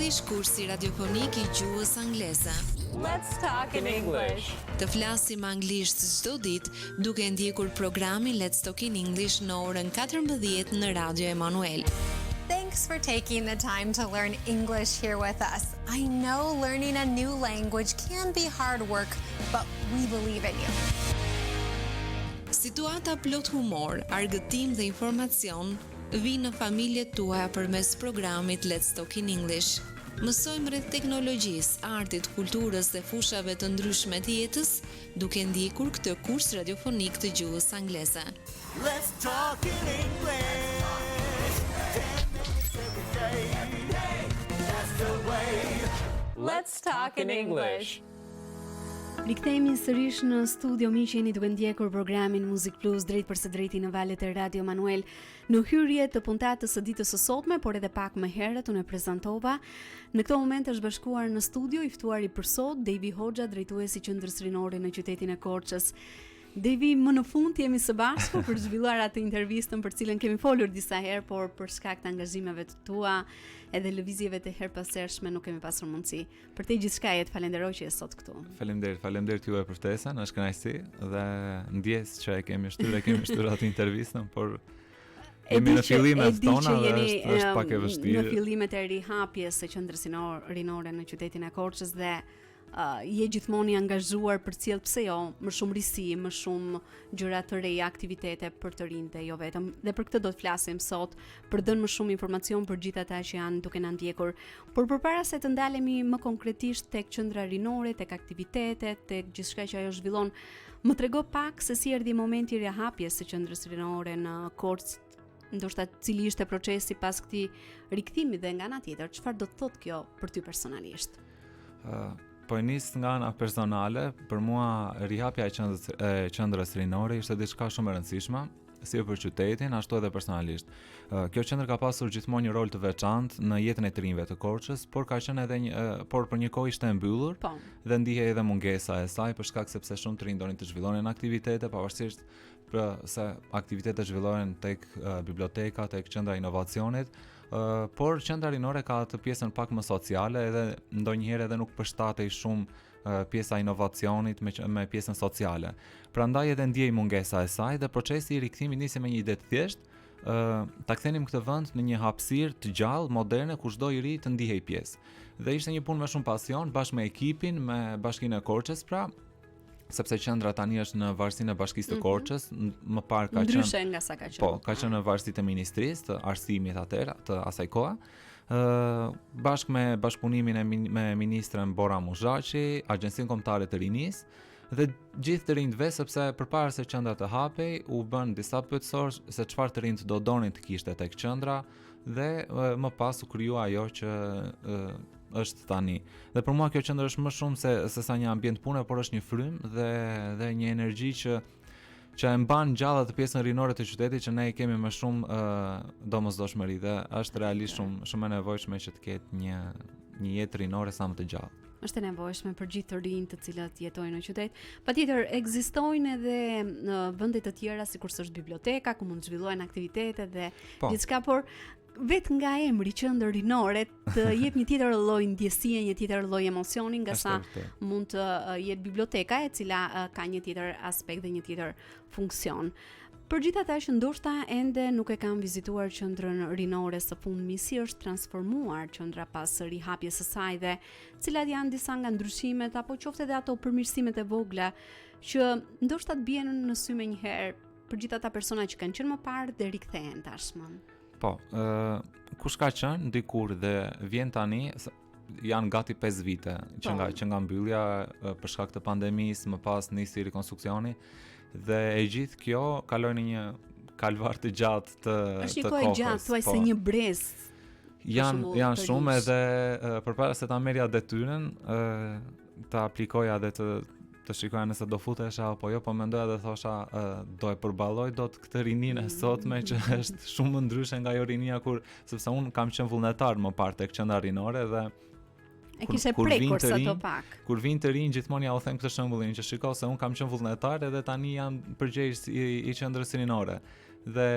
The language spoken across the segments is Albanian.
ish kursi radiofonik I gjuhës angleze. Let's talk in English. Të flasim anglisht çdo ditë duke ndjekur programin Let's Talk in English në orën 14 në Radio Emanuel. Thanks for taking the time to learn English here with us. I know learning a new language can be hard work, but we believe in you. Situata plot humor, argëtim dhe informacion vinë në familjet tuaja përmes programit Let's Talk in English. Mësojmë rreth teknologjisë, artit, kulturës dhe fushave të ndryshme të jetës, duke ndjekur këtë kurs radiofonik të gjuhës angleze. Let's talk in English. 10 minutes every day. That's the way. Let's talk in English. Rikthehemi sërish në studio, miq, jeni duke ndjekur programin Music Plus drejt për së drejti në valët e Radio Emanuel. Në hyrje të puntatës së ditës së sotme, por edhe pak më herët unë e prezantova. Në këtë moment është bashkuar në studio I ftuari për sot Devi Hoxha, drejtuesi qendrës rinore në qytetin e Korçës. Devi, më në fund jemi së bashku për zhvilluar atë intervistën për cilën kemi folur disa herë, por për shkak të angazhimeve të tua edhe lëvizjeve të herpasershme nuk kemi pasur mundësi. Për te gjithçka jetë falenderoj që je sot këtu. Faleminderit juve për ftesën, është kënaqësi dhe ndjes që kemi shtyr atë intervistën, por jemi në fillimet tona dhe është pak e vështirë. Në fillimet e rihapjes së qendrës rinore në qytetin e Korçës dhe je gjithmonë I angazhuar për cilë, pse jo, më shumë risi, më shumë gjëra të reja, aktivitete për të rinjtë dhe jo vetëm. Dhe për këtë do të flasim sot, për dhënë më shumë informacion për gjithë ata që janë duke na ndjekur. Por përpara se të ndalemi më konkretisht tek qendra rinore, tek aktivitetet, tek gjithçka që ajo zhvillon, më trego pak se si erdhi momenti I rihapjes së qendrës rinore në Korçë. Ndoshta cili ishte procesi pas këtij rikthimi dhe nga ana tjetër, çfarë do të thotë kjo për ty personalisht? Po nis nga ana personale, për mua rihapja e qendrës rinore ishte diçka shumë e rëndësishme, si për qytetin, ashtu edhe personalisht. Kjo qendër ka pasur gjithmonë një rol të veçantë në jetën e të rinjve të Korçës, por ka qenë edhe por për një kohë ishte e mbyllur dhe ndihej edhe mungesa e saj për shkak sepse shumë të rinj donin të zhvillonin aktivitete, pavarësisht se aktivitetet zhvillohen tek biblioteka, tek qendra e inovacionit, por qendra rinore ka atë pjesën pak më sociale edhe ndonjëherë edhe nuk përshtatej shumë pjesa e inovacionit me pjesën sociale. Prandaj edhe ndjej mungesa e saj dhe procesi I rikthimit nisi me një ide të thjeshtë, ta kthenim këtë vend në një hapësirë të gjallë, moderne, ku çdo I ri të ndihej pjesë. Dhe ishte një punë me shumë pasion, bashkë me ekipin, me Bashkinë e Korçës, pra, sepse qendra tani është në varësinë e Bashkisë të Korçës, më parë ka qenë ndryshe nga sa ka qenë. Po, ka qenë në varësitë e Ministrisë të Arsimit atëherë, të asaj kohe. Bashkë me bashkëpunimin me ministren Bora Muzhaçi, Agjencinë Kombëtare të Rinisë dhe gjithë të rinjve, sepse përpara se qendra të hapej, u bën disa pyetësor se çfarë të rinjt do donin të kishte tek qendra dhe më pas u krijua ajo që është tani. Dhe për mua kjo qendër është më shumë se sa një ambient pune, por është një frym dhe një energji që e mban gjallë atë pjesën rinore të qytetit që ne I kemi më shumë domosdoshmëri dhe është realisht shumë e nevojshme që të ketë një jetë rinore sa më të gjallë. Është e nevojshme për gjithë të rinjtë të cilët jetojnë në qytet. Patjetër ekzistojnë edhe në vende të tjera sikurse është biblioteka ku mund të zhvillohen aktivitetet dhe gjithçka, por vetë nga emri qendër rinore të jep një tjetër lloj ndjesie, një tjetër lloj emocioni, nga sa mund të jetë biblioteka e cila ka një tjetër aspekt dhe një tjetër funksion. Për gjithë ata që ndoshta ende nuk e kanë vizituar qendrën rinore së fundmi, si është transformuar qendra pas rihapjes së saj dhe cilat janë disa nga ndryshimet apo qoftë edhe ato përmirësimet e vogla që ndoshta të bien në sy më një herë për gjithë ata persona që kanë qenë më parë dhe rikthehen tashmë. Po, kush ka qenë dikur dhe vjen tani, janë gati 5 vite që nga mbyllja për shkak të pandemisë, më pas nisi rikonstruksioni dhe e gjithë kjo kaloi në një kalvar të gjatë të kohës. Është një kohë e gjatë, thuaj se një brezë. Janë shumë edhe përpara se ta merrja detyrën, ta aplikoja dhe të shikoja nëse do futesha apo jo, po mendoja dhe thosha do e përballoj dot këtë rininë e sotme që është shumë më ndryshe nga ajo rinia sepse unë kam qenë vullnetar më parë tek qendra rinore dhe e kishe prekur sa to pak. Kur vin të rinj gjithmonë ja u them këtë shembullin që shiko se un kam qenë vullnetar edhe tani jam përgjegjës I qendrës rinore. Dhe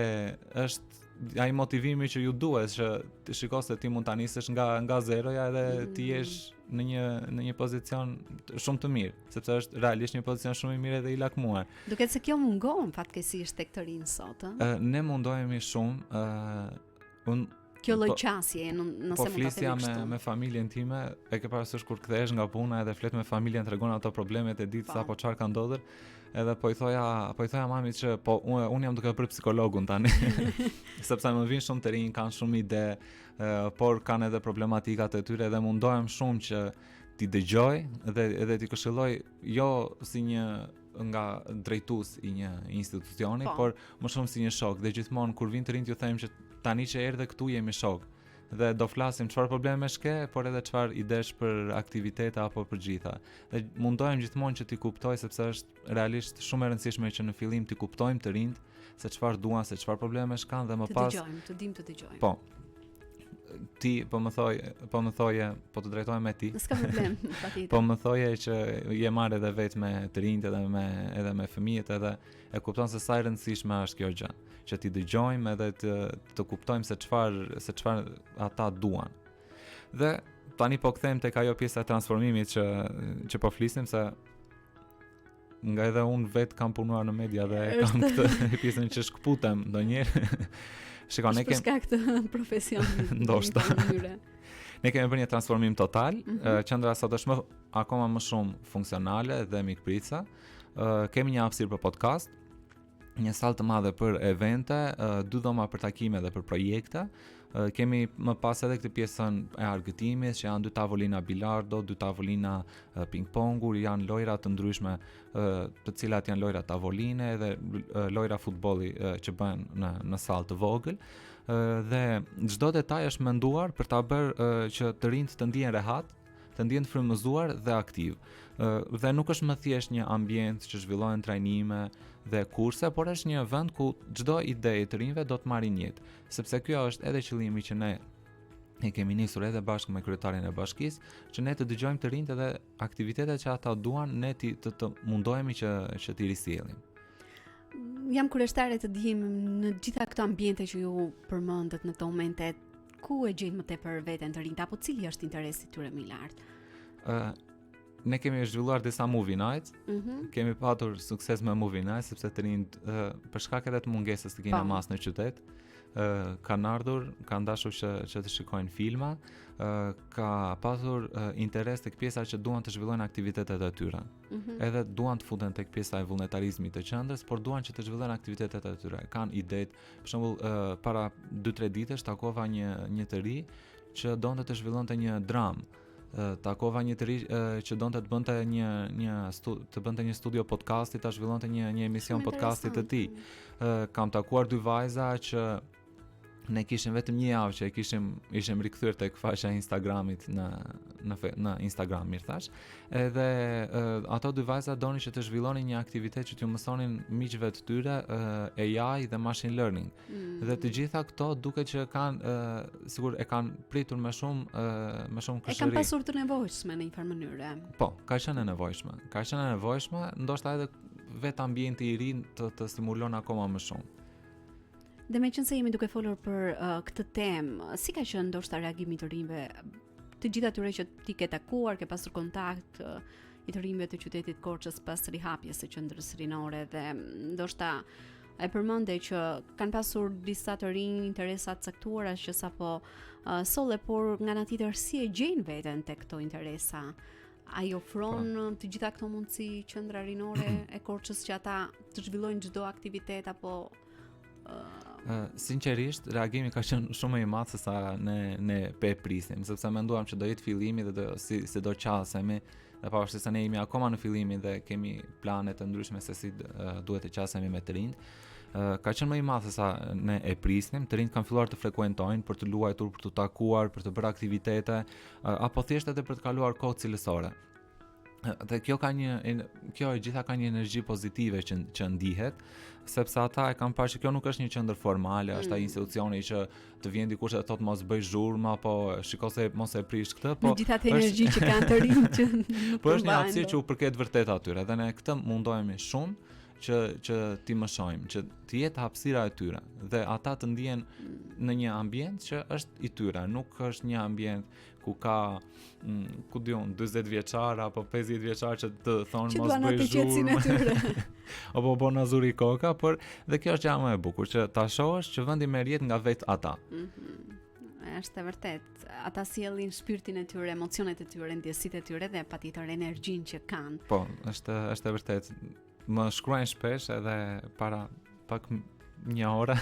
është ai motivimi që ju duhet që të shiko se ti mund ta nisësh nga zeroja edhe ti jesh në një pozicion shumë të mirë, sepse është realisht një pozicion shumë i mirë edhe i lakmuar. Duket se kjo mungon fatkeqësisht tek të rinë sot, ë? Ne mundohemi shumë, kjo lloj qasje, nëse po mund ta flisja themi kështu. me familjen time, e ke parasysh kur kthehesh nga puna edhe flet me familjen, tregon ato problemet e ditës apo çfarë ka ndodhur, edhe po i thoja mamit që po unë jam duke bërë psikologun tani. Sepse më vijnë shumë të rinj, kanë shumë ide, por kanë edhe problematikat e tyre dhe mundohem shumë që ti dëgjoj edhe ti këshilloj jo si një nga drejtues i një institucioni, por më shumë si një shok. Dhe gjithmonë kur vin të rinj t'ju them që tani që erdhe këtu jemi shok. Dhe do flasim çfarë probleme shke, por edhe çfarë idesh për aktivitete apo për gjitha. Dhe mundohem gjithmonë që ti kuptoj, sepse është realisht shumë e rëndësishme që në fillim ti kuptojmë të rinjt se çfarë duan, se çfarë probleme kanë dhe më pas të dim të dëgjojmë. Po. Ti po më thoje, po të drejtohem me ti. S'ka problem, patjetër. Po më thoje që je marrë edhe vetë me të rinjt edhe me fëmijët, edhe e kupton se sa e rëndësishme është kjo gjë, që ti dëgjojmë edhe të kuptojmë se çfarë ata duan. Dhe tani po kthehem tek ajo pjesa e transformimit që po flisim, se nga edhe unë vetë kam punuar në media dhe kam këtë pjesën që shkputem ndonjëherë. Shikon, ne kemi për shkak të profesionit. Ndoshta. Ne kemi bërë një transformim total, qendra sot është akoma më shumë funksionale dhe mikprica. Kemi një hapësirë për podcast, një sallë të madhe për evente, 2 dhoma për takime dhe për projekte. Kemi më pas edhe këtë pjesën e argëtimit, që janë 2 tavolina bilardo, 2 tavolina ping-pongu, janë lojra të ndryshme, të cilat janë lojra tavoline dhe lojra futbolli që bëhen në sallë të vogël. Dhe çdo detaj është menduar për ta bërë që të rinjt të ndihen rehat, të ndihen frymëzuar dhe aktiv. Dhe nuk është më thjesht një ambient që zhvillohen trajnime dhe kurse, por është një vend ku çdo ide e të rinjve do të marrin jetë, sepse kjo është edhe qëllimi që ne e kemi nisur edhe bashkë me kryetarin e bashkisë, që ne të dëgjojmë të rinjt edhe aktivitetet që ata duan, ne të mundohemi që t'i risjellim. Jam kurioztare të dim në gjitha këto ambiente që ju përmendët në këto momente, ku e gjejnë më tepër veten të rinjt, apo cili është interesi tyre më i lartë? Ne kemi zhvilluar disa movie nights, kemi patur sukses me movie nights, sepse të rinjt për shkak edhe të mungesës të kinemas në qytet, kanë ardhur, kanë dashur që të shikojnë filma, ka patur interes tek pjesa që duan të zhvillojnë aktivitetet e tyre. Edhe duan të futen tek pjesa e vullnetarizmit të qendrës, por duan që të zhvillojnë aktivitetet e tyre. Kanë idetë, për shembull, para 2-3 ditësh takova një të ri që donte të zhvillonte një dramë. Takova një të ri që donte të bënte një studio podcasti, ta zhvillonte një emision podcasti të tij. Kam takuar 2 vajza që ne kishim vetëm një javë që ishim rikthyer tek faqja e Instagramit në Instagram, mirë thash. Edhe ato 2 vajza donin që të zhvillonin një aktivitet që t'ju mësonin miqve të tyre AI dhe machine learning. Dhe të gjitha këto duket që kanë sigur e kanë pritur me shumë këshëri. E kanë pasur të nevojshme në një farë mënyrë. Po, ka qenë e nevojshme, ndoshta edhe vetë ambienti i ri të stimulon akoma më shumë. Dhe me qënë se jemi duke folur për këtë temë, si ka qenë ndoshta reagimi të rinjve, të gjitha atyre që ti ke takuar, ke pasur kontakt i të rinjve të qytetit Korçës pas rihapjes së qendrës rinore, dhe ndoshta e përmende që kanë pasur disa të rinj interesa të caktuara që sapo solle, por nga ana tjetër si e gjejnë veten tek këto interesa? Ai ofron të gjitha këto mundësi qendra rinore e Korçës që ata të zhvillojnë çdo aktivitet apo sinqerisht, reagimi ka qenë shumë i madh se sa ne e prisnim, sepse menduam që do jetë fillimi dhe si do qasemi, dhe pavarësisht se ne jemi akoma në fillimi dhe kemi plane të ndryshme se si duhet të qasemi me të rinjt. Ka qenë më i madh se sa ne e prisnim. Të rinjt kanë filluar të frekuentojnë për të luajtur, për të takuar, për të bërë aktivitete, apo thjesht edhe për të kaluar kohë cilësore. Dhe kjo e gjitha ka një energji pozitive që ndihet, sepse ata e kanë parë që kjo nuk është një qendër formale, është ai institucioni që të vjen dikush dhe thotë mos bëj zhurmë apo shiko se mos e prish këtë, po megjithatë energji që kanë të rinj që nuk po është një hapësirë që u përket vërtet atyre, dhe ne këtë mundohemi shumë që ti më shohim, që të jetë hapësira e tyre dhe ata të ndihen në një ambient që është i tyre, nuk është një ambient ku ka ku diun 40 vjeçar apo 50 vjeçar që të thonë mos bëj zhurmë. Apo bona zuri koka, por dhe kjo është gjë më e bukur që ta shohësh që vendi merr jetë nga vetë ata. Është e vërtet, ata sjellin shpirtin e tyre, emocionet e tyre, ndjesitë e tyre dhe patjetër energjinë që kanë. Po, është e vërtet. Më shkruajnë shpesh edhe para pak një ore,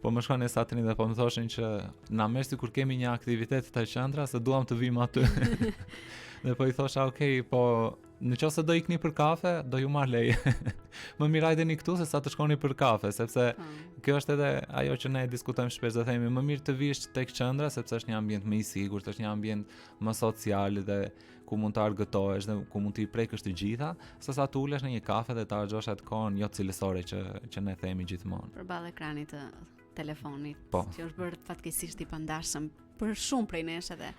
po më shkruajnë satrin dhe po më thoshin që na merr sikur kemi një aktivitet të qendra se duam të vim aty. Dhe po i thosha, okay, po nëse do ikni për kafe, do ju marr leje. Më mirë hajdeni këtu se sa të shkoni për kafe, sepse kjo është edhe ajo që ne diskutojmë shpesh dhe themi, më mirë të vish tek qendra sepse është një ambient më i sigurt, është një ambient më social dhe ku mund të argëtohesh dhe ku mund të i prekësh të gjitha, sesa të ulesh në një kafe dhe të harxhosh atë kohën jo cilësore që ne themi gjithmonë. Përballë ekranit të telefonit, po, që është bërë fatkeqësisht i pandashëm për shumë prej nesh edhe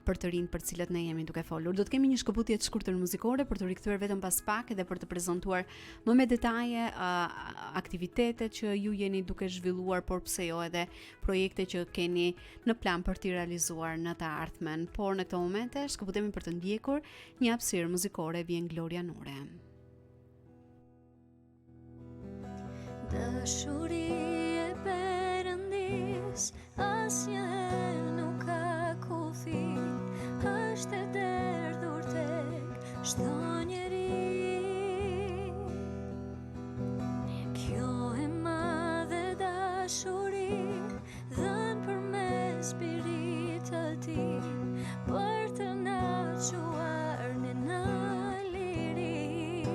për të rinj për të cilët ne jemi duke folur. Do të kemi një shkëputje të shkurtër muzikore për të rikthyer vetëm pas pak edhe për të prezantuar më me detaje aktivitetet që ju jeni duke zhvilluar, por pse jo edhe projekte që keni në plan për t'i realizuar në të ardhmen. Por në këto momente shkëputemi për të ndjekur një hapësirë muzikore, vjen Gloria Nure. Dashuri e Perëndis asnjëherë nuk ka kufi, është e derdhur tek çdo njeri. Kjo e madhe dashuri dhënë përmes Spirit të Tij për të na çuar në liri.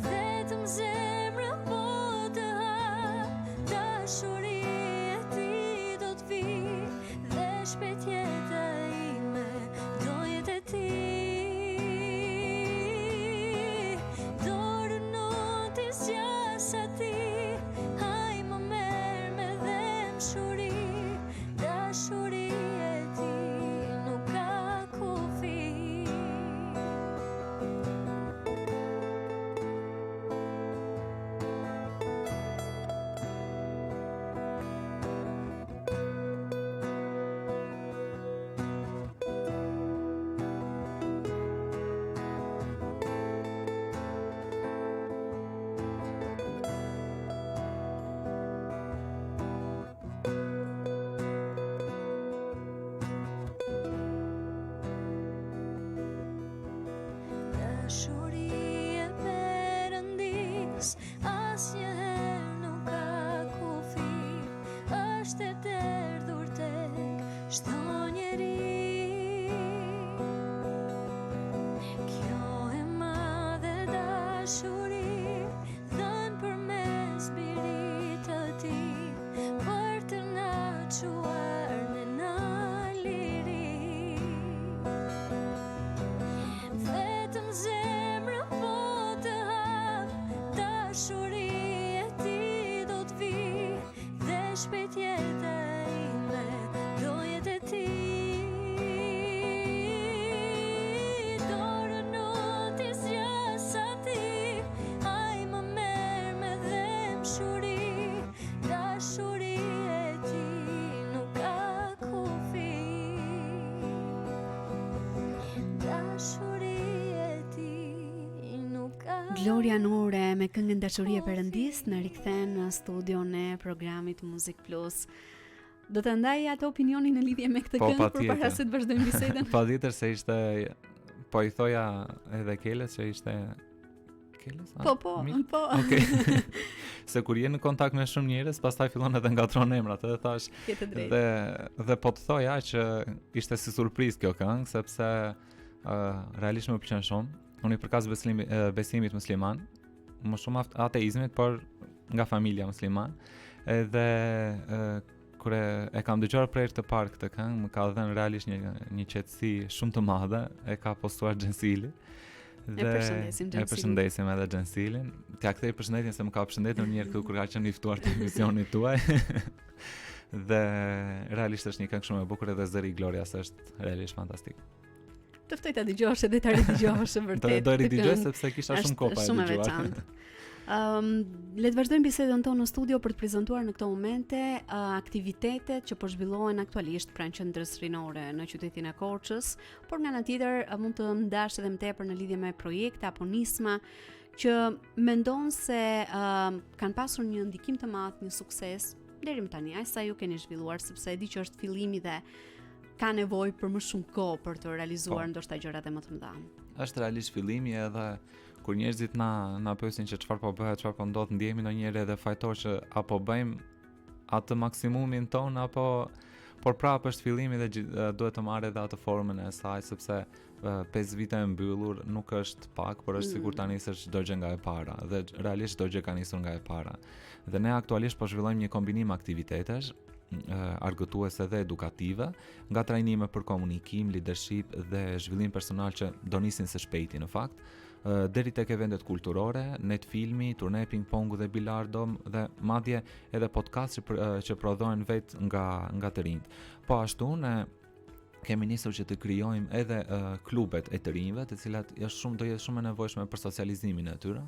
Vetëm zemra po të hap, dashuri e Tij do të vi dhe shpejt jeta ime do jetë e Tij. Dorën nuk t'i zgjas atij, haj më merr me dëmshuri, dashuri e Tij nuk ka kufi. Dashuri e Perëndis asnjëherë nuk ka kufi, është e derdhur tek çdo njeri. Kjo e madhe dashuri dhënë përmes Spirit të Tij për të na çuar në liri. Vetëm zemra po të hap, dashuri e Tij do të vi dhe shpejt jeta ime do jetë e Tij. Dorën nuk t'i zgjas atij, haj më merr me dëmshuri, dashuri e Tij nuk ka kufi. Dashuri e Tij nuk ka Gloria Nure me këngën Dashuri e Perëndis në rikthen në studion e programit Muzik Plus. Do të ndaj atë opinionin në lidhje me këtë Po, këngë patjetër. përpara se të vazhdojmë bisedën. Patjetër se ishte, po i thoja edhe Keles që ishte Keles? Po, mirë? po. Okej. Se kur je në kontakt me shumë njerëz, pastaj fillon edhe ngatron emrat, edhe thash. Je të drejtë. Dhe po të thoja që ishte si surprizë kjo këngë, sepse realisht më pëlqen shumë. Unë i përkas besimit musliman, më shumë ateizmit, por nga familja musliman. Edhe kur e kam dëgjuar për herë të parë këtë këngë, më ka dhënë realisht një qetësi shumë të madhe, e ka postuar Xhensili. E përshëndesim Xhensilin. E përshëndesim edhe Xhensilin. T'ja kthej përshëndetjen se më ka përshëndetur një herë këtu kur ka qenë i ftuar te emisionit tuaj. Dhe realisht është një këngë shumë e bukur edhe zëri i Glorias është realisht fantastik. Të ftoj ta dëgjosh edhe ta ridëgjosh vërtet. Do ridëgjoj sepse kisha shumë kohë pa e shumë e dëgjuar. veçantë. Le të vazhdojmë bisedën tonë në studio për të prezantuar në këto momente aktivitetet që po zhvillohen aktualisht pranë qendrës rinore në qytetin e Korçës, por nga ana tjetër mund të ndash edhe më tepër në lidhje me projekte apo nisma që mendon se kanë pasur një ndikim të madh, një sukses deri më tani, aq sa ju keni zhvilluar, sepse e di që është fillimi dhe ka nevojë për më shumë kohë për të realizuar ndoshta gjërat e më të mëdha. Është realisht fillimi edhe kur njerëzit na pyesin që çfarë po bëhet, çfarë po ndodh, ndjehemi ndonjëherë edhe fajtor që apo bëjmë atë maksimumin ton apo por prapë është fillimi dhe duhet të marrë edhe atë formën e saj sepse 5 vite e mbyllur nuk është pak, por është sikur ta nisësh çdo gjë nga e para dhe realisht çdo gjë ka nisur nga e para. Dhe ne aktualisht po zhvillojmë një kombinim aktivitetesh argëtuese dhe edukative, nga trajnime për komunikim, leadership dhe zhvillim personal që do nisin së shpejti në fakt, deri tek eventet kulturore, net filmi, turne ping-pongu dhe bilardo dhe madje edhe podcast që prodhohen vet nga të rinjt. Po ashtu ne kemi nisur që të krijojmë edhe klubet e të rinjve, të cilat do jetë shumë e nevojshme për socializimin e tyre.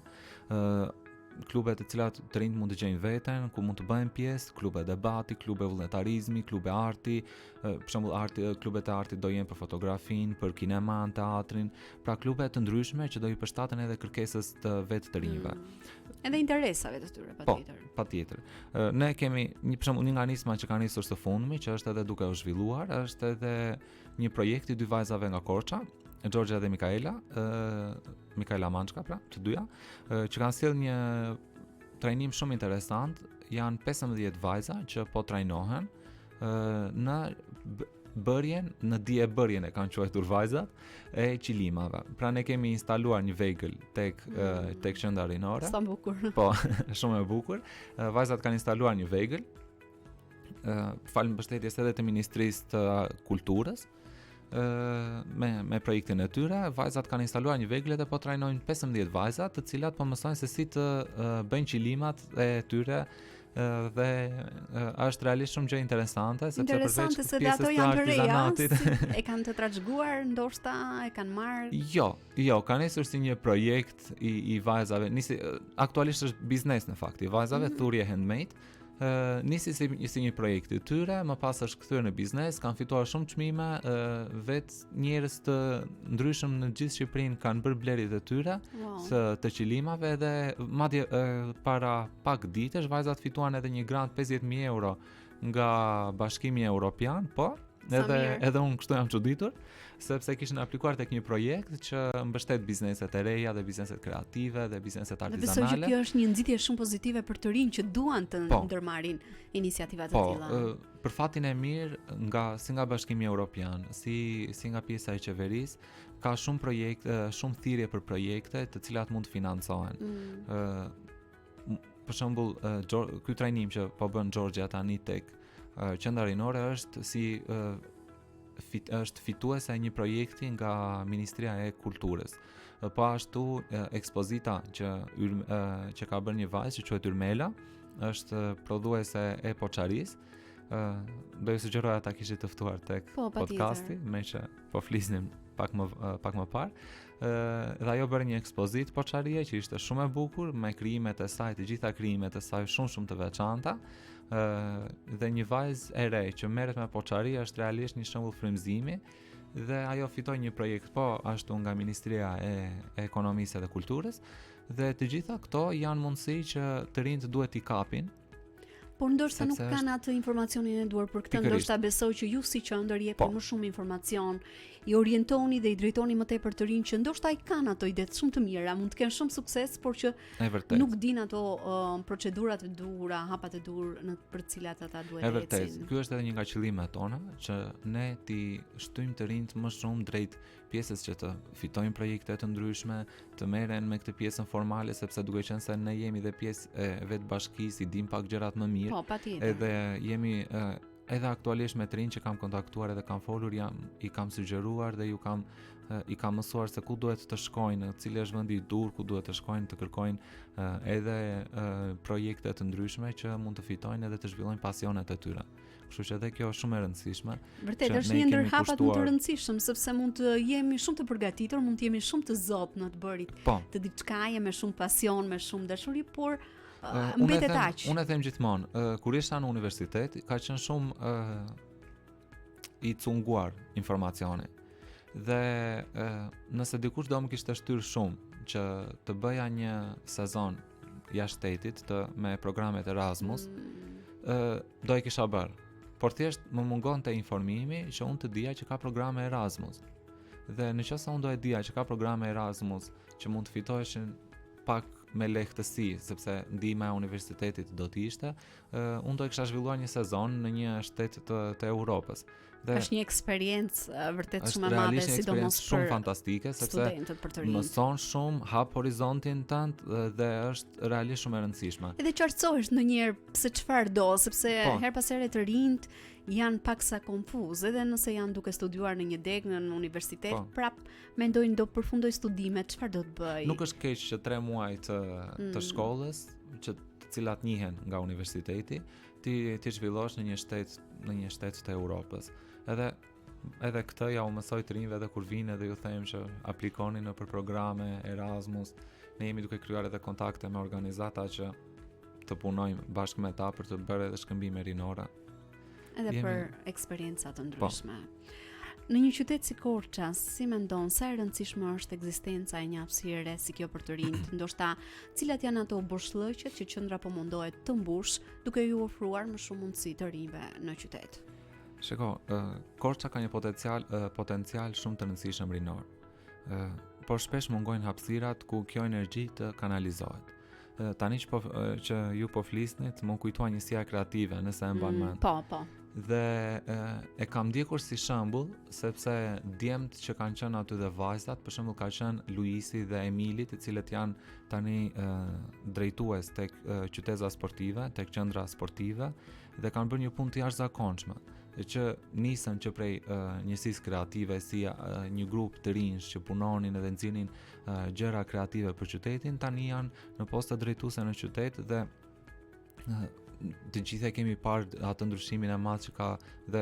Klube të cilat të rinjt mund të gjejnë veten, ku mund të bëhen pjesë, klube debati, klube vullnetarizmi, klube arti, për shembull klubet e artit do jenë për fotografin, për kineman, teatrin, pra klube të ndryshme që do i përshtaten edhe kërkesës të vetë të rinjve. Edhe interesave të tyre, patjetër. Po, patjetër. Ne kemi për shembull një nga nisma që ka nisur së fundmi, që është edhe duke u zhvilluar, është edhe një projekt i dy vajzave nga Korça, Georgia dhe Mikaela Mançka, pra, të dyja, që kanë sjellë një trajnim shumë interesant. Janë 15 vajza që po trajnohen në bërjen, në diebërjen e kanë quajtur vajzat e qilimave. Pra ne kemi instaluar një vegël tek qendra rinore. Sa bukur. Po, shumë e bukur. Vajzat kanë instaluar një vegël. Falë mbështetjes edhe të Ministrisë të Kulturës. Me projektin e tyre, vajzat kanë instaluar një vegël dhe po trajnojnë 15 vajza, të cilat po mësojnë se si të bëjnë qilimat e tyre dhe është realisht shumë gjë interesante sepse përveç se ato janë të reja, e kanë të trashëguar, ndoshta e kanë marrë. Jo, ka nisur si një projekt i vajzave. Aktualisht është biznes në fakt i vajzave, thurje handmade. Nisi si një projekt i tyre, më pas është kthyer në biznes, kanë fituar shumë çmime, vetë njerëz të ndryshëm në gjithë Shqipërinë kanë bërë blerjet e tyre të qilimave dhe madje para pak ditësh vajzat fituan edhe një grant 50.000 euro nga Bashkimi Evropian, po. Edhe unë kështu jam çuditur, sepse kishin aplikuar tek një projekt që mbështet bizneset e reja dhe bizneset kreative dhe bizneset artizanale. Besoj që kjo është një nxitje shumë pozitive për të rinj që duan të ndërmarrin iniciativa të tilla. Për fatin e mirë, si nga Bashkimi Evropian, si nga pjesa e qeverisë, ka shumë projekte, shumë thirrje për projekte të cilat mund të financohen. Për shembull, ky trajnim që po bën Georgia tani tek qendra rinore është është fituese e një projekti nga Ministria e Kulturës. Po ashtu ekspozita që ka bërë një vajzë që quhet Yrmela, është prodhuese e poçarisë. Do ju sugjeroja ta kishit të ftuar tek podcasti, me që po flisnim pak më parë. Dhe ajo bërë një ekspozit poçarie që ishte shumë e bukur, me krijimet e saj, të gjitha krijimet e saj shumë të veçanta. Dhe një vajzë e re që merret me poçari është realisht një shembull frymëzimi dhe ajo fitoi një projekt po ashtu nga Ministria e Ekonomisë dhe Kulturës dhe të gjitha këto janë mundësi që të rinjt duhet i kapin. Por ndoshta nuk kanë atë informacionin e duhur për këtë, ndoshta besoj që ju si qendër jepni më shumë informacion, i orientoni dhe i drejtoni më tepër të rinj që ndoshta i kanë ato ide shumë të mira, mund të kenë shumë sukses, por që nuk dinë ato procedurat e duhura, hapat e duhur për të cilat ata duhet të ecin. Ky është edhe një nga qëllimet tona, që ne ti shtyjmë të rinjt më shumë drejt pjesës që të fitojnë projekte të ndryshme, të merren me këtë pjesën formale, sepse duke qenë se ne jemi dhe pjesë e vetë bashkisë, i dim pak gjërat më mirë. Po, patjetër. Edhe jemi edhe aktualisht me të rinj që kam kontaktuar edhe kam folur, i kam sugjeruar dhe i kam mësuar se ku duhet të shkojnë, cili është vendi i dur, ku duhet të shkojnë të kërkojnë edhe projekte të ndryshme që mund të fitojnë edhe të zhvillojnë pasionet e tyre. Kështu që edhe kjo është shumë e rëndësishme. Vërtet që është ne një ndër kemi hapat më të kushtuar- rëndësishëm sepse mund të jemi shumë të përgatitur, mund të jemi shumë të zotë në të bërit Po. të diçkaje me shumë pasion, me shumë dashuri, por Unë e mbetet them- aq. Unë e them gjithmonë, kur isha në universitet, ka qenë shumë i cunguar informacioni. Dhe nëse dikush do më kishte shtyr shumë që të bëja një sezon jashtë shtetit me programet Erasmus, do e kisha bërë. Por thjesht më mungonte informimi që unë të dija që ka programe Erasmus. Dhe nëse unë do e dija që ka programe Erasmus që mund të fitoheshin pak me lehtësi, sepse ndihma e universitetit do të ishte, unë do e kisha zhvilluar një sezon në një shtet të Europës. Dhe Është një eksperiencë vërtet është shumë e madhe, realisht një sidomos eksperiencë shumë për fantastike, sepse studentët, për të rinjt. mëson shumë, hap horizontin tënd dhe është realisht shumë e rëndësishme. Edhe qartësohesh ndonjëherë pse çfarë do, sepse Po. her pas here të rinjt janë paksa konfuz, edhe nëse janë duke studiuar në një deg në universitet, Po. prap mendojnë do përfundoj studimet, çfarë do të bëj? Nuk është keq që 3 muaj të shkollës, të cilat njihen nga universiteti, ti zhvillosh në një shtet të Europës. Edhe këtë ja u mësoj të rinjve edhe kur vinë edhe ju them që aplikoni në për programe Erasmus. Ne jemi duke krijuar edhe kontakte me organizata që të punojmë bashkë me ta për të bërë edhe shkëmbime rinore. Edhe jemi- për eksperienca të ndryshme. Në një qytet si Korça, si mendon sa e rëndësishme është ekzistenca e një hapësire si kjo për të rinjt, ndoshta cilat janë ato boshllëqet që qendra po mundohet të mbush duke ju ofruar më shumë mundësi të rinjve në qytet? Shiko, Korça ka një potencial shumë të rëndësishëm rinor. Por shpesh mungojnë hapësirat ku kjo energji të kanalizohet. Tani që ju po flisnit, më kujtua njësia kreative, nëse e mban mend. Po. Dhe e kam ndjekur si shembull sepse djemt që kanë qenë aty dhe vajzat, për shembull ka qenë Luisi dhe Emili, të cilët janë tani drejtues tek qyteza sportive, tek qendra sportive dhe kanë bërë një punë të jashtëzakonshme, që nisën që prej njësisë kreative si një grup të rinj që punonin edhe nxinin gjëra kreative për qytetin, tani janë në poste drejtuese në qytet dhe të gjithë e kemi parë atë ndryshimin e madh që ka dhe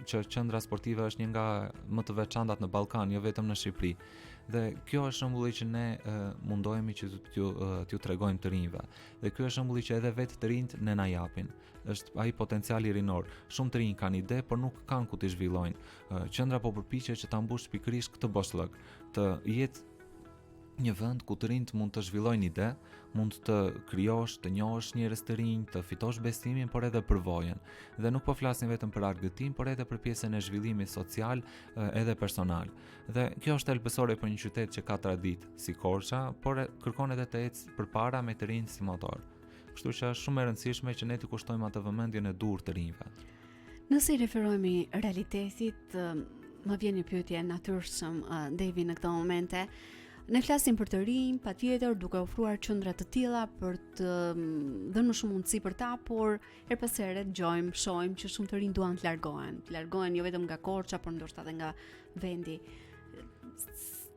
që qendra sportive është një nga më të veçantat në Ballkan, jo vetëm në Shqipëri. Dhe kjo është shembulli që ne mundohemi që t'ju tregojmë të rinjve. Dhe ky është shembulli që edhe vetë të rinjt ne na japin. Është ai potenciali rinor. Shumë të rinj kanë ide, por nuk kanë ku t'i zhvillojnë. Qendra po përpiqet që ta mbush pikërisht këtë boshllëk, të jetë një vend ku të rinjt mund të zhvillojnë ide, mund të krijosh, të njohësh njerëz të rinj, të fitosh besimin, por edhe përvojën. Dhe nuk po flasim vetëm për argëtim, por edhe për pjesën e zhvillimit social edhe personal. Dhe kjo është thelbësore për një qytet që ka traditë si Korça, por kërkon edhe të ecë përpara me të rinj si motor. Kështu që është shumë e rëndësishme që ne të kushtojmë atë vëmendjen e dur të rinjve. Nëse i referohemi realitetit, më vjen një pyetje natyrshëm, Devi, në këto momente. Ne flasim për të rinj, patjetër duke ofruar qendra të tilla për të dhënë më shumë mundësi për ta, por her pas here dëgjojmë, shohim që shumë të rinj duan të largohen jo vetëm nga Korça, por ndoshta edhe nga vendi.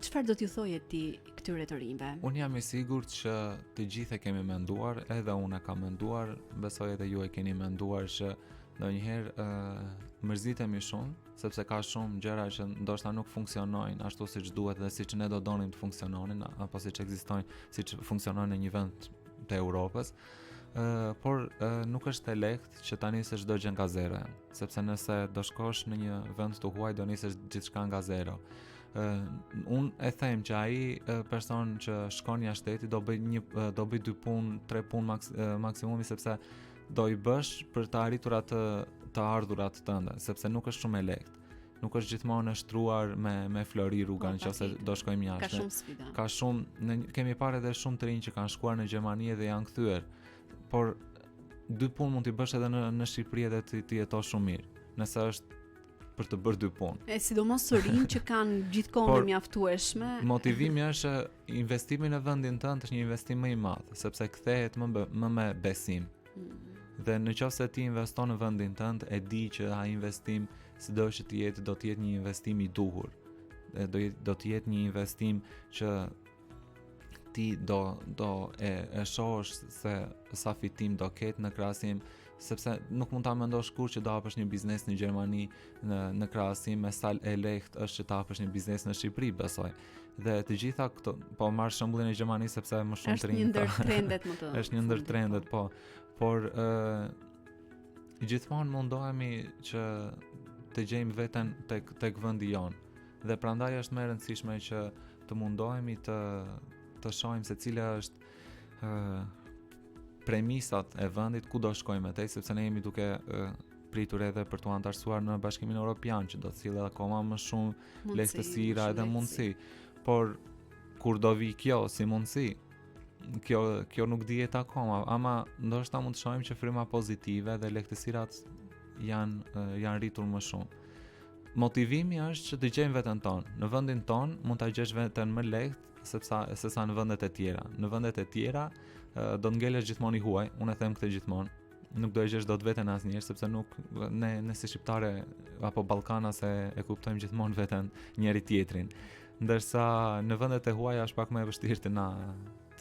Çfarë do t'ju thoje ti këtyre të rinjve? Unë jam i sigurt që të gjithë e kemi menduar, edhe unë e kam menduar, besoj edhe ju e keni menduar që ndonjëherë mërzitemi shumë, sepse ka shumë gjëra që ndoshta nuk funksionojnë ashtu siç duhet dhe siç ne do donim të funksiononin, apo siç ekzistojnë, siç funksionojnë në një vend të Europës. Por nuk është e lehtë që ta nisësh çdo gjë nga zero, sepse nëse do shkosh në një vend të huaj do nisësh gjithçka nga zero. Unë e them që ai person që shkon jashtë shtetit do bëj 2 punë, 3 punë maksimumi, sepse do i bësh për të arritur të ardhurat tënde, sepse nuk është shumë e lehtë. Nuk është gjithmonë e shtruar me flori rruga nëse do shkojmë jashtë. Ka shumë sfida. Ka shumë, kemi parë edhe shumë të rinj që kanë shkuar në Gjermani dhe janë kthyer. Por 2 punë mund t'i bësh edhe në Shqipëri dhe ti jetosh shumë mirë. Nëse është për të bërë 2 punë. E sidomos të rinj që kanë gjithkohë të mjaftueshme. Motivimi është investimi në vendin tënd është një investim më i madh, sepse kthehet më me besim. Dhe nëse ti investon në vendin tënd, e di që ai investim sido që të jetë do të jetë një investim i duhur. Do të jetë një investim që ti do e shohësh se sa fitim do ketë në krahasim sepse nuk mund ta mendosh kur që do hapësh një biznes në Gjermani në krahasim me sa e lehtë është që ta hapësh një biznes në Shqipëri, besoj. Dhe të gjitha këto, po marr shembullin e Gjermanisë sepse më shumë është një ndër trendet më të. Është një ndër trendet, po. Por gjithmonë mundohemi që të gjejmë veten tek vendi jon. Dhe prandaj është më e rëndësishme që të mundohemi të shohim se cila është premisat e vendit ku do shkojmë atej, sepse ne jemi duke pritur edhe për të antarësuar në Bashkimin Evropian, që do të sjellë akoma më shumë lehtësira edhe mundësi. Por kur do vi kjo si mundësi, kjo nuk dihet akoma, ama ndoshta mund të shohim që fryma pozitive dhe lehtësirat janë rritur më shumë. Motivimi është që të gjejmë veten tonë. Në vendin tonë mund ta gjesh veten më lehtë sesa në vendet e tjera. Në vendet e tjera do të ngelesh gjithmonë i huaj, unë e them këtë gjithmonë. Nuk do e gjesh dot veten asnjëherë sepse nuk ne si shqiptare apo ballkanase e kuptojmë gjithmonë veten njëri tjetrin. Ndërsa në vendet e huaja është pak më e vështirë të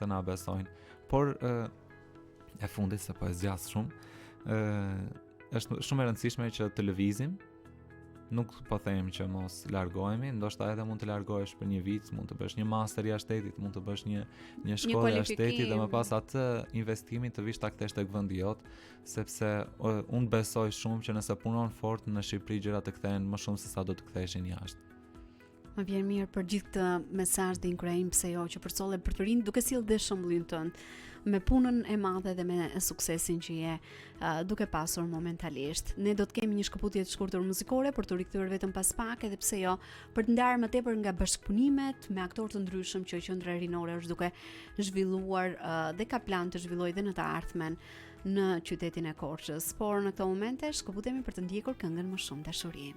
na besojnë. Por e fundit se po e zgjas shumë, është shumë e rëndësishme që të lëvizim. Nuk po them që mos largohemi, ndoshta edhe mund të largohesh për një vit, mund të bësh një master jashtë shtetit, mund të bësh një shkollë jashtë shtetit dhe më pas atë investimin të vish ta kthesh tek vendi jot, sepse unë besoj shumë që nëse punon fort në Shqipëri gjërat të kthehen më shumë se sa do të ktheheshin jashtë. Më vjen mirë për gjithë këtë mesazh dhe inkurajim pse jo që përcolle për të rinë duke sjellë dhe shembullin tënd me punën e madhe dhe me suksesin që je duke pasur momentalisht. Ne do të kemi një shkëputje të shkurtër muzikore për të rikthyer vetëm pas pak, edhe pse jo për të ndarë më tepër nga bashkëpunimet me aktorë të ndryshëm që Qendra Rinore është duke zhvilluar dhe ka plan të zhvillojë dhe në të ardhmen në qytetin e Korçës. Por në këtë momente shkëputemi për të ndjekur këngën Më shumë dashuri.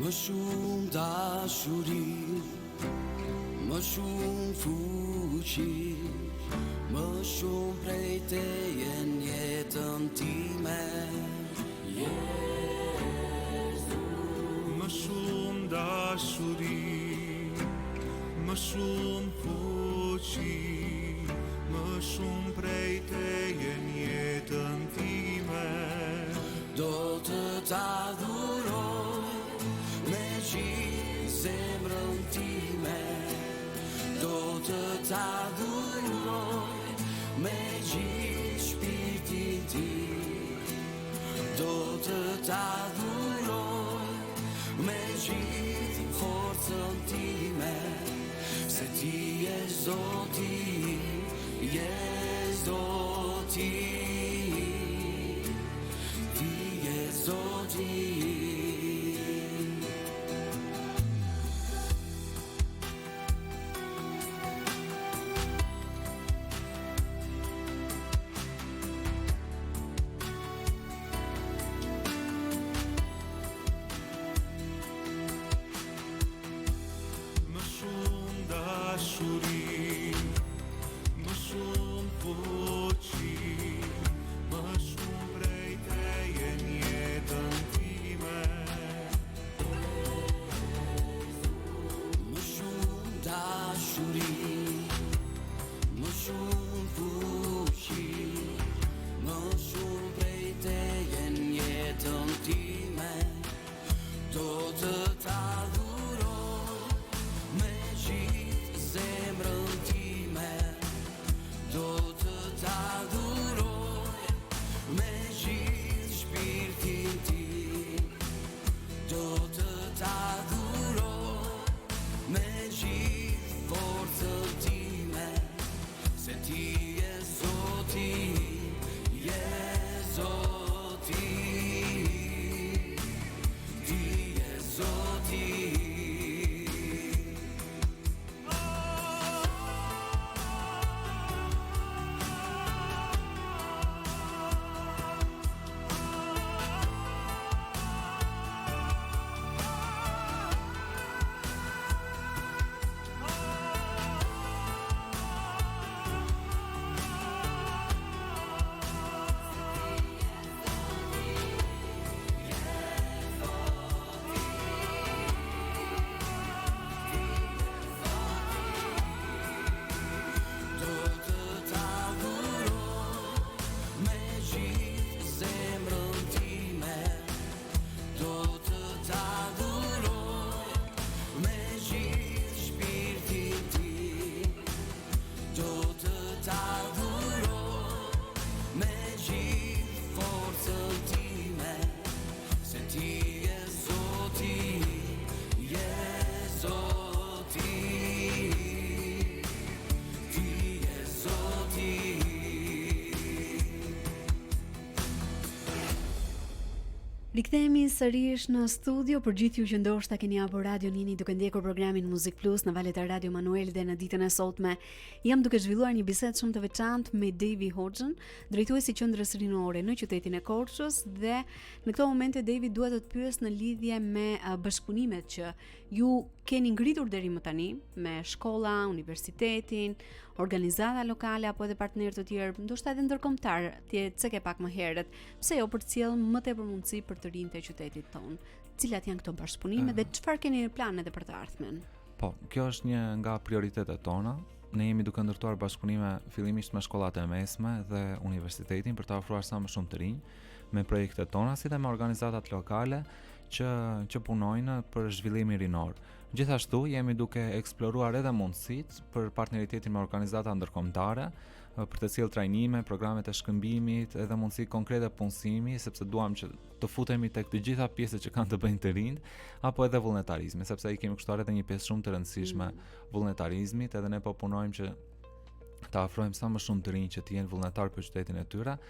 Më shumë dashuri, më shumë fuqi, më shumë prej teje në jetën time. Jezu, më shumë dashuri, më shumë fuqi, më shumë prej teje në jetën time. Do të ta adhuroj me gjithë zemrën time, do të ta adhuroj me gjithë shpirtin tim, do të ta adhuroj me gjithë forcën time, se ti je Zoti, je Zoti, ti je Zoti. Më shumë fuqi, më shumë prej teje në jetën time. Më shumë dashuri, më shumë fuqi, më shumë prej teje në jetën time, do të ta adhuroj me gjithë zemrën time, do të ta adhuroj me gjithë shpirtin tim, do të ta adhuroj me gjithë forcën Rikthehemi sërish në studio për gjithë ju që ndoshta keni hapur radion jeni duke ndjekur programin Muzik Plus në valët e Radio Manuel dhe në ditën e sotme jam duke zhvilluar një bisedë shumë të veçantë me Devi Hoxhën, drejtuesi i qendrës rinore në qytetin e Korçës dhe në këto momente Devi dua të të pyes në lidhje me bashkëpunimet që ju keni ngritur deri më tani me shkolla, universitetin, organizata lokale apo edhe partnerë të tjerë, ndoshta edhe ndërkombëtar, ti çeke pak më herët. Pse jo përcjell më tepër mundësi për të rinjtë e qytetit tonë? Cilat janë këto bashkëpunime dhe çfarë keni në plan edhe për të ardhmen? Po, kjo është një nga prioritetet tona. Ne jemi duke ndërtuar bashkëpunime fillimisht me shkollat e mesme dhe universitetin për të ofruar sa më shumë të rinj me projektet tona, si dhe me organizatat lokale që punojnë për zhvillimin rinor. Gjithashtu jemi duke eksploruar edhe mundësitë për partneritetin me organizata ndërkombëtare, për të cilë trajnime, programet e shkëmbimit, edhe mundësi konkrete punësimi, sepse duam që të futemi tek të gjitha pjesët që kanë të bëjnë të rinjt, apo edhe vullnetarizmi, sepse i kemi kushtuar edhe një pjesë shumë të rëndësishme vullnetarizmit, edhe ne po punojmë që ta afrojmë sa më shumë të rinj që të jenë vullnetar për qytetin e tyre,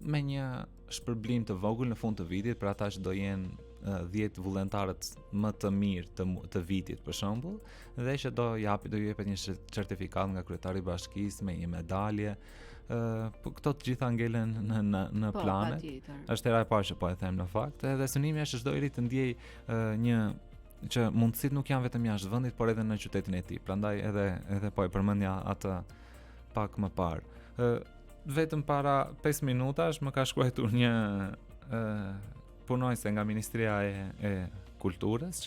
me një shpërblim të vogël në fund të vitit për ata që do jenë 10 vullnetarët më të mirë të vitit për shembull, dhe që do jepet një certifikat nga kryetari i bashkisë me një medalje. Këto të gjitha ngelen në planet. Është era e parë që po e them në fakt, edhe synimi është çdo i ri të ndjej një që mundësitë nuk janë vetëm jashtë vendit, por edhe në qytetin e tij. Prandaj edhe po e përmendja atë pak më parë. Vetëm para 5 minutash më ka shkruar një punojse nga Ministria e Kulturës,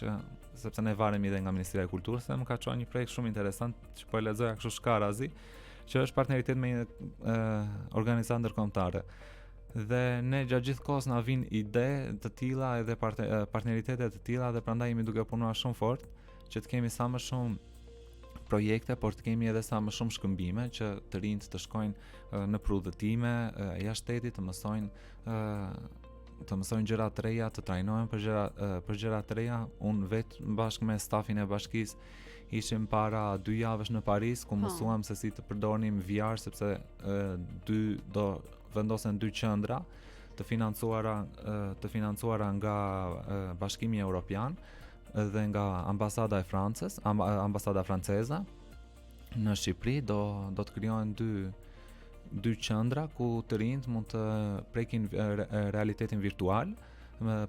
sepse ne varemi dhe nga Ministria e Kulturës, dhe më ka çuar një projekt shumë interesant që po e lexoja kështu shkarazi, që është partneritet me një organizatë ndërkombëtare. Dhe ne gjatë gjithë kohës na vijnë ide të tilla edhe partneritete të tilla dhe prandaj jemi duke punuar shumë fort që të kemi sa më shumë projekte, por të kemi edhe sa më shumë shkëmbime që të rinjt të shkojnë në udhëtime jashtë shtetit, të mësojnë gjëra të reja, të trajnohen për gjëra të reja. Unë vetë bashkë me stafin e bashkisë ishim para 2 javësh në Paris, ku mësuam se si të përdornim VR, sepse do vendosen 2 qendra të financuara nga Bashkimi Evropian dhe nga ambasada e Francës, ambasada franceze në Shqipëri do të krijohen 2 qendra ku të rinjt mund të prekin realitetin virtual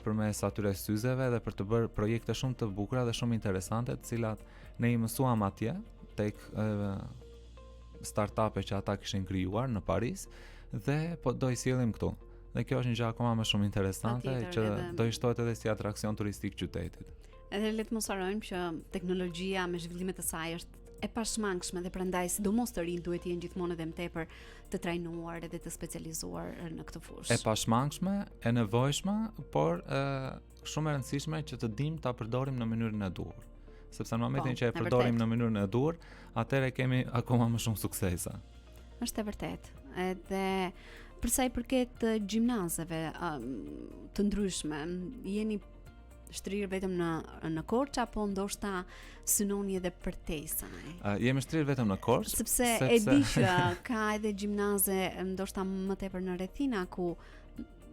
përmes atyre syzeve dhe për të bërë projekte shumë të bukura dhe shumë interesante, të cilat ne i mësuam atje tek startupe që ata kishin krijuar në Paris dhe po do i sjellim këtu. Dhe kjo është një gjë akoma më shumë interesante që do i shtohet edhe si atraksion turistik qytetit. Edhe le të mos harrojmë që teknologjia me zhvillimet e saj është e pashmangshme dhe prandaj sidomos të rinj duhet të jenë gjithmonë edhe më tepër të trajnuar edhe të specializuar në këtë fushë. E pashmangshme, e nevojshme, por shumë e rëndësishme që të dimë ta përdorim në mënyrën e duhur. Sepse në momentin që e përdorim në mënyrën e duhur, atëherë kemi akoma më shumë suksese. Është e vërtetë. Edhe për sa i përket gjimnazeve të ndryshme, jeni shtrirë vetëm në Korçë apo ndoshta synoni edhe përtejsa? Jemi shtrirë vetëm në Korçë, sepse e di që ka edhe gjimnaze ndoshta më tepër në rrethina ku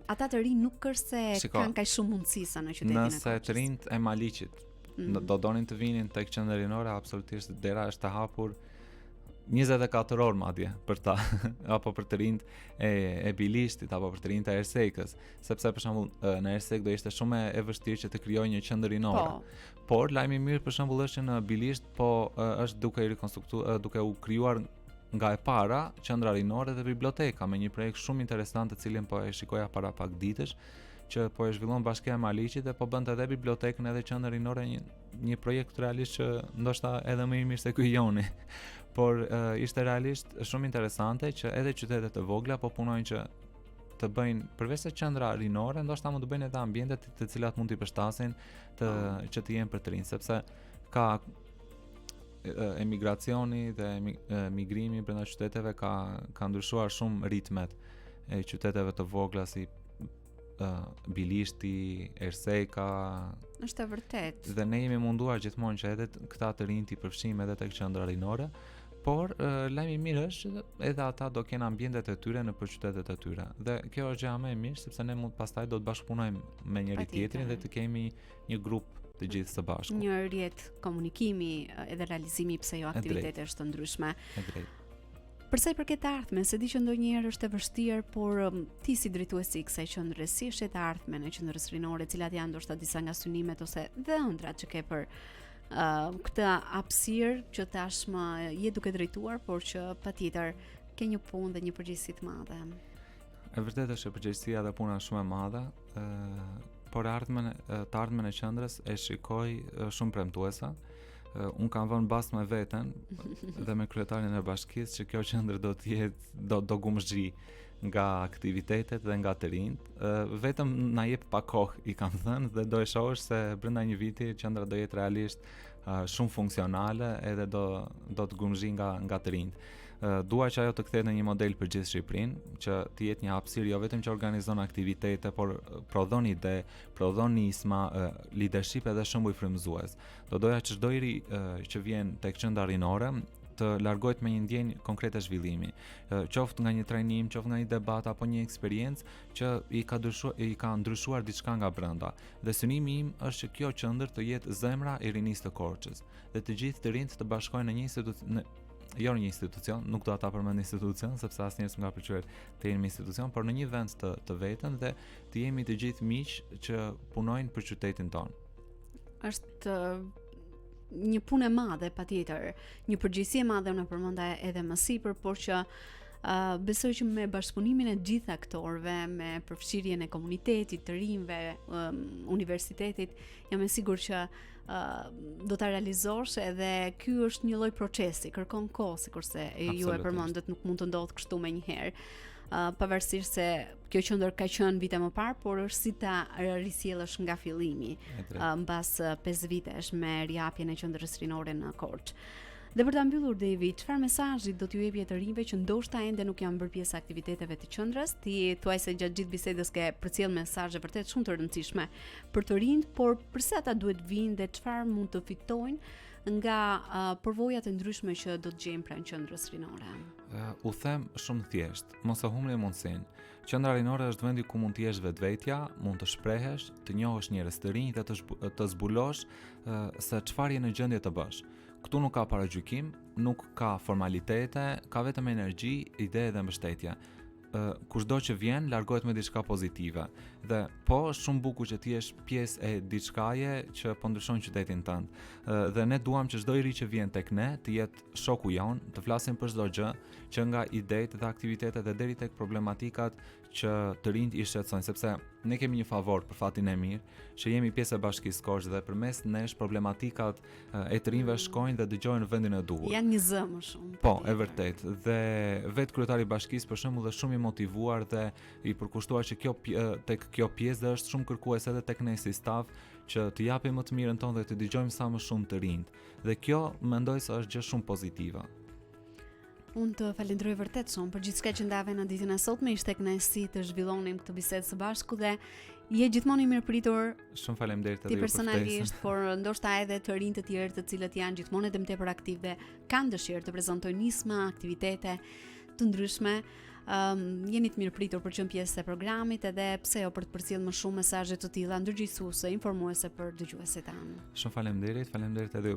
ata të rinj nuk është se kanë kaq shumë mundësi sa në qytetin e Korçës. Nëse të rinjt e Maliqit do donin të vinin tek qendra rinore, absolutisht dera është e hapur 24 orë madje për ta, apo për të rinjt e Bilishtit, apo për të rinjt e Ersekës, sepse për shembull në Ersek do ishte shumë e vështirë që të krijojë një qendër rinore. Por lajmi i mirë për shembull është që në Bilisht është duke u krijuar nga e para qendra rinore dhe biblioteka me një projekt shumë interesant të cilin po e shikoja para pak ditësh, që po e zhvillon Bashkia e Maliqit dhe po bënte edhe bibliotekën edhe qendrën rinore një projekt realisht që ndoshta edhe më i mirë se ky joni. Por ishte realisht shumë interesante që edhe qytetet e vogla po punojnë që të bëjnë përveç se qendra rinore, ndoshta mund të bëjnë edhe ambiente të cilat mund t'i përshtasin që të jenë për të rinj, sepse ka emigracioni dhe migrimi brenda qyteteve ka ndryshuar shumë ritmet e qyteteve të vogla si Bilishti, Erseka. Është e vërtetë. Dhe ne jemi munduar gjithmonë që edhe këta të rinj t'i përfshijmë edhe tek qendra rinore, Por lajmi i mirë është që edhe ata do kenë ambientet e tyre në qytetet e tyre. Dhe kjo është gjëja më e mirë sepse ne mund pastaj do të bashkëpunojmë me njëri tjetrin dhe të kemi një grup të gjithë së bashku. Një rrjet komunikimi edhe realizimi pse jo aktivitetesh të ndryshme. E drejtë. Për sa i përket të ardhmen, se di që ndonjëherë është e vështirë, por ti si drejtuesi i kësaj qendre, si është e të ardhmen e qendrës rinore, cilat janë ndoshta disa nga synimet ose dhe ëndrat që ke për këtë hapësirë që tashmë je duke drejtuar, por që patjetër ke një punë dhe një përgjegjësi të madhe. E vërtetë është përgjegjësia dhe puna shumë e madhe, por të ardhmen e qendrës e shikoj shumë premtuese. Unë kam vënë bas me veten dhe me kryetarin e bashkisë që kjo qendër do të jetë do gumzhi nga aktivitetet dhe nga të rinjt. Vetëm na jep pak kohë, i kam thënë, dhe do e shohësh se brenda një viti qendra do jetë realisht shumë funksionale edhe do të gumzhi nga të rinjt. Dua që ajo të kthehet në një model për gjithë Shqipërinë, që të jetë një hapësirë jo vetëm që organizon aktivitete, por prodhon ide, prodhon nisma, leadership edhe shembuj frymëzues. Do doja që çdo i që vjen tek qendra rinore të largohet me një ndjenjë konkrete zhvillimi, qoftë nga një trajnim, qoftë nga një debat apo një eksperiencë që i ka ndryshuar diçka nga brenda. Dhe synimi im është që kjo qendër të jetë zemra e rinisë të Korçës dhe të gjithë të rinjt të bashkohen në një institucion, nuk do ata përmend institucion sepse asnjëherë s'm ka pëlqyer të jemi institucion, por në një vend të vetëm dhe të jemi të gjithë miq që punojnë për qytetin tonë. Është një punë e madhe patjetër, një përgjegjësi e madhe, unë përmenda edhe më sipër, por që besoj që me bashkëpunimin e gjithë aktorëve, me përfshirjen e komunitetit, të rinjve, universitetit, jam e sigurt që do ta realizosh, edhe ky është një lloj procesi, kërkon kohë, sikurse ju e përmendët, nuk mund të ndodhë kështu me një herë. Pavarësisht se kjo qendër ka qenë vite më parë, por është si ta risjellësh nga fillimi, mbas 5 vitesh me rihapjen e qendrës rinore në Korçë. Dhe për ta mbyllur, David, çfarë mesazhi do t'ju jepje të rinjve që ndoshta ende nuk janë bërë pjesë aktiviteteve të qendrës? Ti thuaj se gjatë gjithë bisedës ke përcjell mesazhe vërtet shumë të rëndësishme për të rinjt, por përse ata duhet vinë dhe çfarë mund të fitojnë nga përvojat e ndryshme që do të gjejnë pranë qendrës rinore? U them shumë thjesht, mos e humni mundsinë. Qendra rinore është vendi ku mund të jesh vetvetja, mund të shprehesh, të njohësh njerëz të rinj dhe të zbulosh se çfarë je në gjendje të bësh. Këtu nuk ka paragjykim, nuk ka formalitete, ka vetëm energji, ide dhe mbështetje. Kushdo që vjen largohet me diçka pozitive dhe po është shumë bukur që ti jesh pjesë e diçkaje që po ndryshon qytetin tënd. Dhe ne duam që çdo i ri që vjen tek ne të jetë shoku jon, të flasim për çdo gjë, që nga idetë dhe aktivitetet dhe deri tek problematikat që të rinjt i shqetësojnë, sepse ne kemi një favor për fatin e mirë, që jemi pjesë e Bashkisë Korçë dhe përmes nesh problematikat e të rinjve shkojnë dhe dëgjojnë në vendin e duhur. Janë një zë më shumë. Po, e vërtet. Dhe vetë kryetari i Bashkisë për shembull është shumë i motivuar dhe i përkushtuar që tek kjo pjesë dhe është shumë kërkues edhe tek ne si staf që të japim më të mirën tonë dhe të dëgjojmë sa më shumë të rinjt. Dhe kjo mendoj se është gjë shumë pozitive. Unë të falenderoj vërtet shumë për gjithçka që ndave në ditën e sotme, ishte kënaqësi të zhvillonim këtë bisedë së bashku dhe je gjithmonë i mirëpritur. Shumë faleminderit edhe ju personalisht, por ndoshta edhe të rinj të tjerë të cilët janë gjithmonë edhe më tepër aktiv dhe kanë dëshirë të prezantojnë nisma, aktivitete të ndryshme. Jeni të mirëpritur për qenë pjesë e programit edhe pse jo për të përcjellë më shumë mesazhe të tilla ndërgjegjësuese, informuese për dëgjuesit tanë. Shumë faleminderit edhe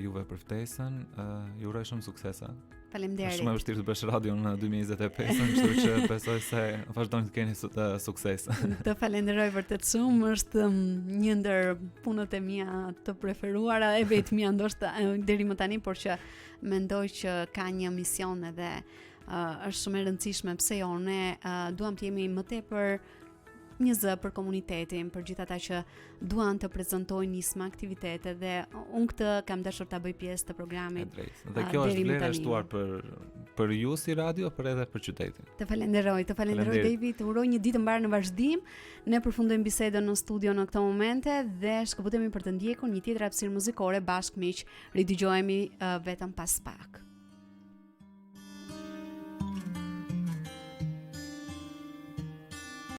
juve për ftesën. Ju uroj shumë suksese. Faleminderit. Shumë e vështirë të bësh radio në 2025, kështu që besoj se vazhdoni të keni sukses. Të falenderoj vërtet shumë, është një ndër punët e mia të preferuara, e vetë mia ndoshta deri më tani, por që mendoj që ka një mision edhe është shumë e rëndësishme, pse jo, ne duam të jemi më tepër një zë për komunitetin, për gjithë ata që duan të prezantojnë nisma aktivitete dhe unë këtë kam dashur ta bëj pjesë të programit. Dhe kjo është vlerë e shtuar për ju si radio, por edhe për qytetin. Të falenderoj David, të uroj një ditë mbar në vazhdim. Ne përfundojmë bisedën në studio në këto momente dhe shkëputemi për të ndjekur një tjetër hapësirë muzikore bashkë miq. Ridëgjohemi vetëm pas pak.